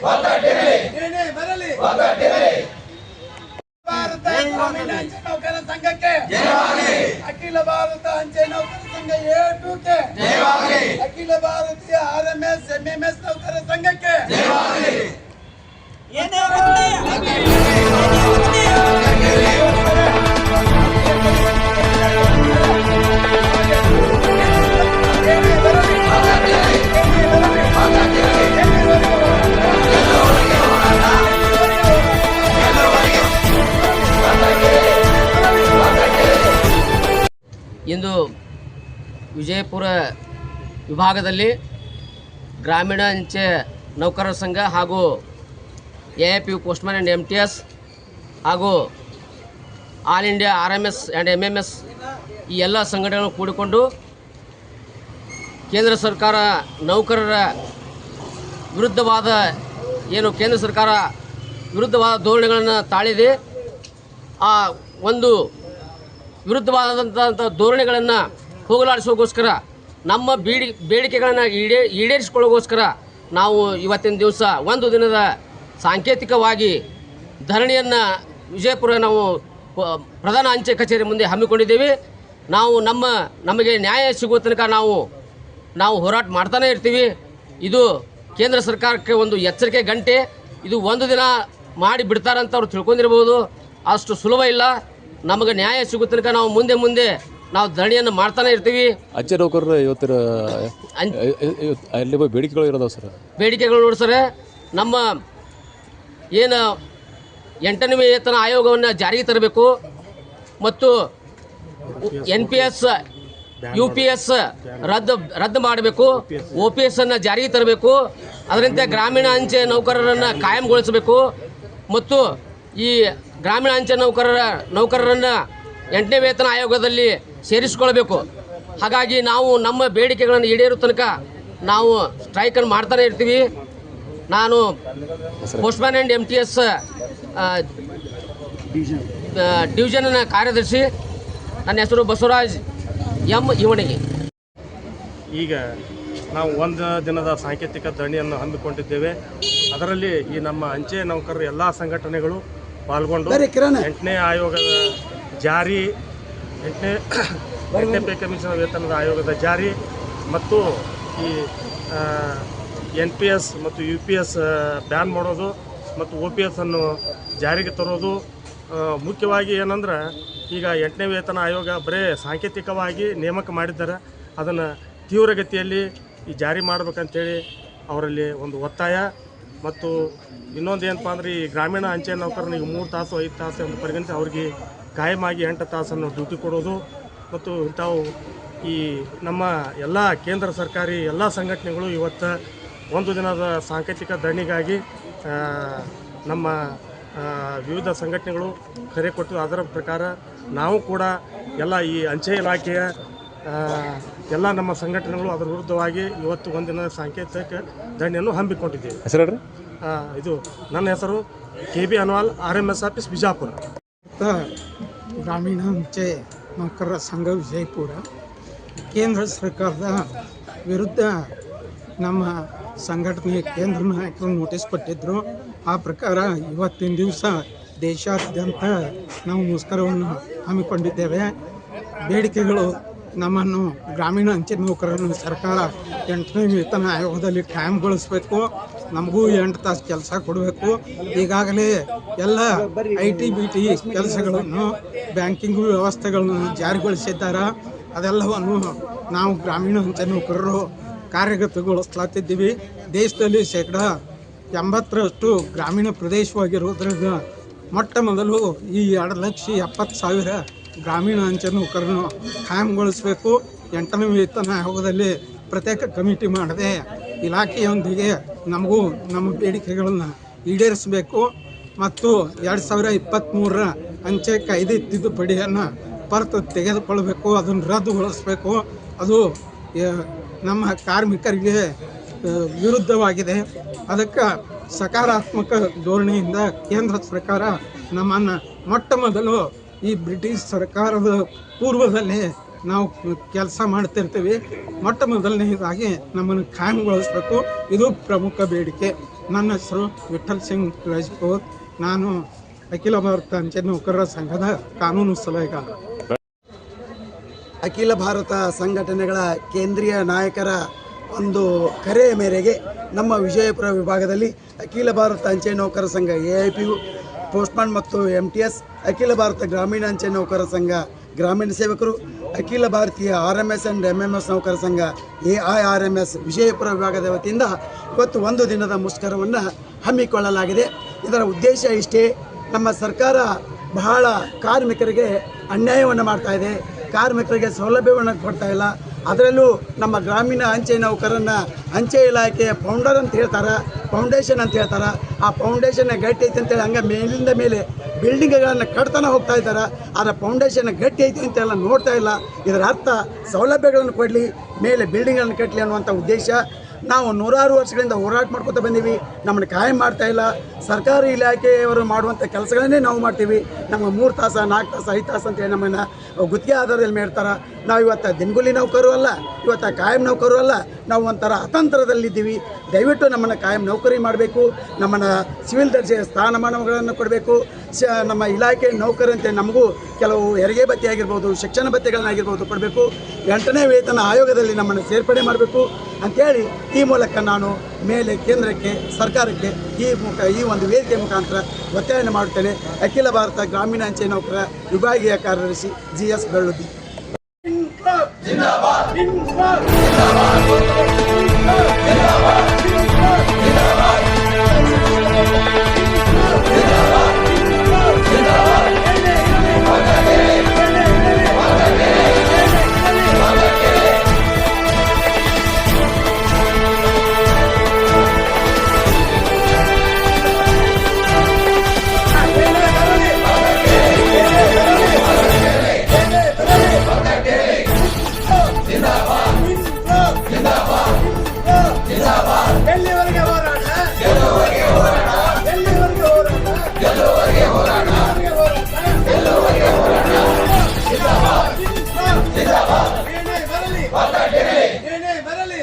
ಭಾರತ ಗ್ರಾಮೀಣ ಅಂಚೆ ನೌಕರರ ಸಂಘಕ್ಕೆ ಅಖಿಲ ಭಾರತ ಅಂಚೆ ನೌಕರರ ಸಂಘ A2ಕ್ಕೆ ಅಖಿಲ ಭಾರತೀಯ RMS MMS ನೌಕರರ ಸಂಘಕ್ಕೆ ಇಂದು ವಿಜಯಪುರ ವಿಭಾಗದಲ್ಲಿ ಗ್ರಾಮೀಣ ಅಂಚೆ ನೌಕರರ ಸಂಘ ಹಾಗೂ AIPU ಪೋಸ್ಟ್ಮನ್ ಆ್ಯಂಡ್ MTS ಹಾಗೂ all India RMS and MMS ಈ ಎಲ್ಲ ಸಂಘಟನೆಗಳು ಕೂಡಿಕೊಂಡು ಕೇಂದ್ರ ಸರ್ಕಾರ ನೌಕರರ ವಿರುದ್ಧವಾದ ಕೇಂದ್ರ ಸರ್ಕಾರ ವಿರುದ್ಧವಾದ ಧೋರಣೆಗಳನ್ನು ತಾಳಿದೆ. ಆ ಒಂದು ವಿರುದ್ಧವಾದಂಥ ಧೋರಣೆಗಳನ್ನು ಹೋಗಲಾಡಿಸೋಗೋಸ್ಕರ ನಮ್ಮ ಬೇಡಿಕೆಗಳನ್ನು ಈಡೇರಿಸಿಕೊಳ್ಳೋಗೋಸ್ಕರ ನಾವು ಇವತ್ತಿನ ದಿವಸ ಒಂದು ದಿನದ ಸಾಂಕೇತಿಕವಾಗಿ ಧರಣಿಯನ್ನು ವಿಜಯಪುರ ನಾವು ಪ್ರಧಾನ ಅಂಚೆ ಕಚೇರಿ ಮುಂದೆ ಹಮ್ಮಿಕೊಂಡಿದ್ದೇವೆ. ನಾವು ನಮಗೆ ನ್ಯಾಯ ಸಿಗುವ ತನಕ ನಾವು ಹೋರಾಟ ಮಾಡ್ತಾನೆ ಇರ್ತೀವಿ. ಇದು ಕೇಂದ್ರ ಸರ್ಕಾರಕ್ಕೆ ಒಂದು ಎಚ್ಚರಿಕೆ ಗಂಟೆ. ಇದು ಒಂದು ದಿನ ಮಾಡಿ ಬಿಡ್ತಾರಂತ ಅವ್ರು ತಿಳ್ಕೊಂಡಿರ್ಬೋದು. ಅಷ್ಟು ಸುಲಭ ಇಲ್ಲ. ನಮಗೆ ನ್ಯಾಯ ಸಿಗೋ ತನಕ ನಾವು ಮುಂದೆ ನಾವು ಧರಣಿಯನ್ನು ಮಾಡ್ತಾನೆ ಇರ್ತೀವಿ. ಅಂಚೆ ನೌಕರರ ಇವತ್ತಿನ ಬೇಡಿಕೆಗಳು ಇರೋದವ ಸರ್. ಬೇಡಿಕೆಗಳು ನೋಡಿ ಸರ್, ನಮ್ಮ ಏನು 8ನೇ ವೇತನ ಆಯೋಗವನ್ನು ಜಾರಿಗೆ ತರಬೇಕು ಮತ್ತು NPS UPS ರದ್ದು ಮಾಡಬೇಕು, OPS ಅನ್ನು ಜಾರಿಗೆ ತರಬೇಕು. ಅದರಂತೆ ಗ್ರಾಮೀಣ ಅಂಚೆ ನೌಕರರನ್ನು ಕಾಯಂಗೊಳಿಸಬೇಕು ಮತ್ತು ಈ ಗ್ರಾಮೀಣ ಅಂಚೆ ನೌಕರರನ್ನು 8ನೇ ವೇತನ ಆಯೋಗದಲ್ಲಿ ಸೇರಿಸಿಕೊಳ್ಬೇಕು. ಹಾಗಾಗಿ ನಾವು ನಮ್ಮ ಬೇಡಿಕೆಗಳನ್ನು ಈಡೇರೋ ತನಕ ನಾವು ಸ್ಟ್ರೈಕನ್ನು ಮಾಡ್ತಾನೆ ಇರ್ತೀವಿ. ನಾನು ಪೋಸ್ಟ್ಮನ್ ಆ್ಯಂಡ್ MTS ಡಿವಿಷನ್ನ ಕಾರ್ಯದರ್ಶಿ. ನನ್ನ ಹೆಸರು ಬಸವರಾಜ್ M ಇವಣಿಗೆ. ಈಗ ನಾವು ಒಂದು ದಿನದ ಸಾಂಕೇತಿಕ ಧರಣಿಯನ್ನು ಹಮ್ಮಿಕೊಂಡಿದ್ದೇವೆ. ಅದರಲ್ಲಿ ಈ ನಮ್ಮ ಅಂಚೆ ನೌಕರರ ಎಲ್ಲ ಸಂಘಟನೆಗಳು ಪಾಲ್ಗೊಂಡು 8ನೇ ಆಯೋಗದ ಜಾರಿ, 8ನೇ ಪೇ ಕಮಿಷನ್ ವೇತನದ ಆಯೋಗದ ಜಾರಿ ಮತ್ತು ಈ NPS ಮತ್ತು UPS ಬ್ಯಾನ್ ಮಾಡೋದು ಮತ್ತು OPS ಅನ್ನು ಜಾರಿಗೆ ತರೋದು. ಮುಖ್ಯವಾಗಿ ಏನಂದ್ರೆ ಈಗ 8ನೇ ವೇತನ ಆಯೋಗ ಬರೀ ಸಾಂಕೇತಿಕವಾಗಿ ನೇಮಕ ಮಾಡಿದ್ದಾರೆ. ಅದನ್ನು ತೀವ್ರಗತಿಯಲ್ಲಿ ಈ ಜಾರಿ ಮಾಡಬೇಕಂತೇಳಿ ಅವರಲ್ಲಿ ಒಂದು ಒತ್ತಾಯ. ಮತ್ತು ಇನ್ನೊಂದು ಏನಪ್ಪ ಅಂದರೆ ಈ ಗ್ರಾಮೀಣ ಅಂಚೆ ನೌಕರನಿಗೆ 3 ತಾಸು 5 ತಾಸು ಎಂದು ಪರಿಗಣಿಸಿ ಅವ್ರಿಗೆ ಕಾಯಮಾಗಿ 8 ತಾಸನ್ನು ಡ್ಯೂಟಿ ಕೊಡೋದು ಮತ್ತು ಇಂಥವು ಈ ನಮ್ಮ ಎಲ್ಲ ಕೇಂದ್ರ ಸರ್ಕಾರಿ ಎಲ್ಲ ಸಂಘಟನೆಗಳು ಇವತ್ತು ಒಂದು ದಿನದ ಸಾಂಕೇತಿಕ ಧರಣಿಗಾಗಿ ನಮ್ಮ ವಿವಿಧ ಸಂಘಟನೆಗಳು ಕರೆ ಕೊಟ್ಟು ಅದರ ಪ್ರಕಾರ ನಾವು ಕೂಡ ಎಲ್ಲ ಈ ಅಂಚೆ ಇಲಾಖೆಯ ಎಲ್ಲ ನಮ್ಮ ಸಂಘಟನೆಗಳು ಅದರ ವಿರುದ್ಧವಾಗಿ ಇವತ್ತು ಒಂದಿನ ಸಾಂಕೇತಿಕ ಧರಣಿಯನ್ನು ಹಮ್ಮಿಕೊಂಡಿದ್ದೇವೆ. ಹೆಸರು ಇದು ನನ್ನ ಹೆಸರು KB Anwal, RMS office Bijapur. ಗ್ರಾಮೀಣ ಅಂಚೆ ನೌಕರರ ಸಂಘ ವಿಜಯಪುರ ಕೇಂದ್ರ ಸರ್ಕಾರದ ವಿರುದ್ಧ ನಮ್ಮ ಸಂಘಟನೆ ಕೇಂದ್ರ ನಾಯಕರು ನೋಟಿಸ್ ಕೊಟ್ಟಿದ್ದರು. ಆ ಪ್ರಕಾರ ಇವತ್ತಿನ ದಿವಸ ದೇಶಾದ್ಯಂತ ನಾವು ಮುಷ್ಕರವನ್ನು ಹಮ್ಮಿಕೊಂಡಿದ್ದೇವೆ. ಬೇಡಿಕೆಗಳು ನಮ್ಮನ್ನು ಗ್ರಾಮೀಣ ಅಂಚೆ ನೌಕರರನ್ನು ಸರ್ಕಾರ 8ನೇ ವೇತನ ಆಯೋಗದಲ್ಲಿ ಕಾಯಂಗೊಳಿಸಬೇಕು. ನಮಗೂ 8 ತಾಸು ಕೆಲಸ ಕೊಡಬೇಕು. ಈಗಾಗಲೇ ಎಲ್ಲ IT BT ಕೆಲಸಗಳನ್ನು ಬ್ಯಾಂಕಿಂಗ್ ವ್ಯವಸ್ಥೆಗಳನ್ನು ಜಾರಿಗೊಳಿಸಿದ್ದಾರೆ. ಅದೆಲ್ಲವನ್ನು ನಾವು ಗ್ರಾಮೀಣ ಅಂಚೆ ನೌಕರರು ಕಾರ್ಯಗತಗೊಳಿಸ್ಲಾತಿದ್ದೀವಿ. ದೇಶದಲ್ಲಿ 80% ಗ್ರಾಮೀಣ ಪ್ರದೇಶವಾಗಿರೋದ್ರಿಂದ ಮೊಟ್ಟ ಮೊದಲು ಈ 2,70,000 ಗ್ರಾಮೀಣ ಅಂಚೆ ನೌಕರನ್ನು ಕಾಯಂಗೊಳಿಸಬೇಕು. 8ನೇ ವೇತನ ಆಯೋಗದಲ್ಲಿ ಪ್ರತ್ಯೇಕ ಕಮಿಟಿ ಮಾಡದೆ ಇಲಾಖೆಯೊಂದಿಗೆ ನಮಗೂ ನಮ್ಮ ಬೇಡಿಕೆಗಳನ್ನು ಈಡೇರಿಸಬೇಕು ಮತ್ತು 2023 ಅಂಚೆ ಕಾಯ್ದೆ ತಿದ್ದುಪಡಿಯನ್ನು ತೆಗೆದುಕೊಳ್ಳಬೇಕು, ಅದನ್ನು ರದ್ದುಗೊಳಿಸಬೇಕು. ಅದು ನಮ್ಮ ಕಾರ್ಮಿಕರಿಗೆ ವಿರುದ್ಧವಾಗಿದೆ. ಅದಕ್ಕೆ ಸಕಾರಾತ್ಮಕ ಧೋರಣೆಯಿಂದ ಕೇಂದ್ರ ಸರ್ಕಾರ ನಮ್ಮನ್ನು ಮೊಟ್ಟ ಮೊದಲು ಈ ಬ್ರಿಟಿಷ್ ಸರ್ಕಾರದ ಪೂರ್ವದಲ್ಲೇ ನಾವು ಕೆಲಸ ಮಾಡ್ತಿರ್ತೀವಿ. ಮೊಟ್ಟ ಮೊದಲನೇದಾಗಿ ನಮ್ಮನ್ನು ಕಾಯಂಗೊಳಿಸಬೇಕು. ಇದು ಪ್ರಮುಖ ಬೇಡಿಕೆ. ನನ್ನ ಹೆಸರು ವಿಠಲ್ ಸಿಂಗ್ ರಾಜ್ಪೂರ್. ನಾನು ಅಖಿಲ ಭಾರತ ಅಂಚೆ ನೌಕರರ ಸಂಘದ ಕಾನೂನು ಸಲಹೆಗಾರ. ಅಖಿಲ ಭಾರತ ಸಂಘಟನೆಗಳ ಕೇಂದ್ರೀಯ ನಾಯಕರ ಒಂದು ಕರೆಯ ಮೇರೆಗೆ ನಮ್ಮ ವಿಜಯಪುರ ವಿಭಾಗದಲ್ಲಿ ಅಖಿಲ ಭಾರತ ಅಂಚೆ ನೌಕರರ ಸಂಘ AIPU, ಪೋಸ್ಟ್ಮನ್ ಮತ್ತು MTS, ಅಖಿಲ ಭಾರತ ಗ್ರಾಮೀಣ ಅಂಚೆ ನೌಕರರ ಸಂಘ ಗ್ರಾಮೀಣ ಸೇವಕರು, ಅಖಿಲ ಭಾರತೀಯ RMS ಆ್ಯಂಡ್ MMS ನೌಕರರ ಸಂಘ AIRMS ವಿಜಯಪುರ ವಿಭಾಗದ ವತಿಯಿಂದ ಇವತ್ತು ಒಂದು ದಿನದ ಮುಷ್ಕರವನ್ನು ಹಮ್ಮಿಕೊಳ್ಳಲಾಗಿದೆ. ಇದರ ಉದ್ದೇಶ ಇಷ್ಟೇ, ನಮ್ಮ ಸರ್ಕಾರ ಬಹಳ ಕಾರ್ಮಿಕರಿಗೆ ಅನ್ಯಾಯವನ್ನು ಮಾಡ್ತಾ ಇದೆ, ಕಾರ್ಮಿಕರಿಗೆ ಸೌಲಭ್ಯವನ್ನು ಕೊಡ್ತಾ ಇಲ್ಲ. ಅದರಲ್ಲೂ ನಮ್ಮ ಗ್ರಾಮೀಣ ಅಂಚೆ ನೌಕರನ್ನು ಅಂಚೆ ಇಲಾಖೆಯ ಫೌಂಡರ್ ಅಂತ ಹೇಳ್ತಾರೆ, ಫೌಂಡೇಶನ್ ಅಂತ ಹೇಳ್ತಾರೆ. ಆ ಫೌಂಡೇಶನ್ ಗಟ್ಟಿ ಐತೆ ಅಂತೇಳಿ ಹಂಗೆ ಮೇಲಿಂದ ಮೇಲೆ ಬಿಲ್ಡಿಂಗ್ಗಳನ್ನು ಕಟ್ತಾನೆ ಹೋಗ್ತಾ ಇದ್ದಾರೆ. ಆದರೆ ಫೌಂಡೇಶನ್ ಗಟ್ಟಿ ಐತೆ ಅಂತೆಲ್ಲ ನೋಡ್ತಾ ಇಲ್ಲ. ಇದರ ಅರ್ಥ ಸೌಲಭ್ಯಗಳನ್ನು ಕೊಡಲಿ, ಮೇಲೆ ಬಿಲ್ಡಿಂಗ್ಗಳನ್ನು ಕಟ್ಟಲಿ ಅನ್ನುವಂಥ ಉದ್ದೇಶ. ನಾವು ನೂರಾರು ವರ್ಷಗಳಿಂದ ಹೋರಾಟ ಮಾಡ್ಕೊತಾ ಬಂದೀವಿ, ನಮ್ಮನ್ನು ಕಾಯಂ ಮಾಡ್ತಾ ಇಲ್ಲ. ಸರ್ಕಾರಿ ಇಲಾಖೆಯವರು ಮಾಡುವಂಥ ಕೆಲಸಗಳನ್ನೇ ನಾವು ಮಾಡ್ತೀವಿ. ನಮಗೆ 3 ತಾಸು 4 ತಾಸು 5 ತಾಸು ಅಂತೇಳಿ ನಮ್ಮನ್ನು ಗುತ್ತಿಗೆ ಆಧಾರದಲ್ಲಿ ಮಾಡ್ತಾರೆ. ನಾವು ಇವತ್ತು ದಿನಗೂಲಿ ನೌಕರು ಅಲ್ಲ, ಇವತ್ತು ಕಾಯಂ ನೌಕರು ಅಲ್ಲ, ನಾವು ಒಂಥರ ಅತಂತ್ರದಲ್ಲಿದ್ದೀವಿ. ದಯವಿಟ್ಟು ನಮ್ಮನ್ನು ಕಾಯಂ ನೌಕರಿ ಮಾಡಬೇಕು, ನಮ್ಮನ್ನು ಸಿವಿಲ್ ದರ್ಜೆಯ ಸ್ಥಾನಮಾನಗಳನ್ನು ಕೊಡಬೇಕು. ನಮ್ಮ ಇಲಾಖೆ ನೌಕರಂತೆ ನಮಗೂ ಕೆಲವು ಹೆರಿಗೆ ಭತ್ಯೆ ಆಗಿರ್ಬೋದು, ಶಿಕ್ಷಣ ಭತ್ಯೆಗಳನ್ನಾಗಿರ್ಬೋದು ಕೊಡಬೇಕು. 8ನೇ ವೇತನ ಆಯೋಗದಲ್ಲಿ ನಮ್ಮನ್ನು ಸೇರ್ಪಡೆ ಮಾಡಬೇಕು ಅಂಥೇಳಿ ಈ ಮೂಲಕ ನಾನು ಮೇಲೆ ಕೇಂದ್ರಕ್ಕೆ, ಸರ್ಕಾರಕ್ಕೆ ಈ ಒಂದು ವೇದಿಕೆ ಮುಖಾಂತರ ಒತ್ತಾಯನ ಮಾಡುತ್ತೇನೆ. ಅಖಿಲ ಭಾರತ ಗ್ರಾಮೀಣ ಅಂಚೆ ನೌಕರ ವಿಭಾಗೀಯ ಕಾರ್ಯದರ್ಶಿ GS ಬೆಳ್ಳುದ್ದಿ. ಎಲ್ಲಿವರೆಗೆ ಹೋರಾಟ? ಏನೇ ಬರಲಿ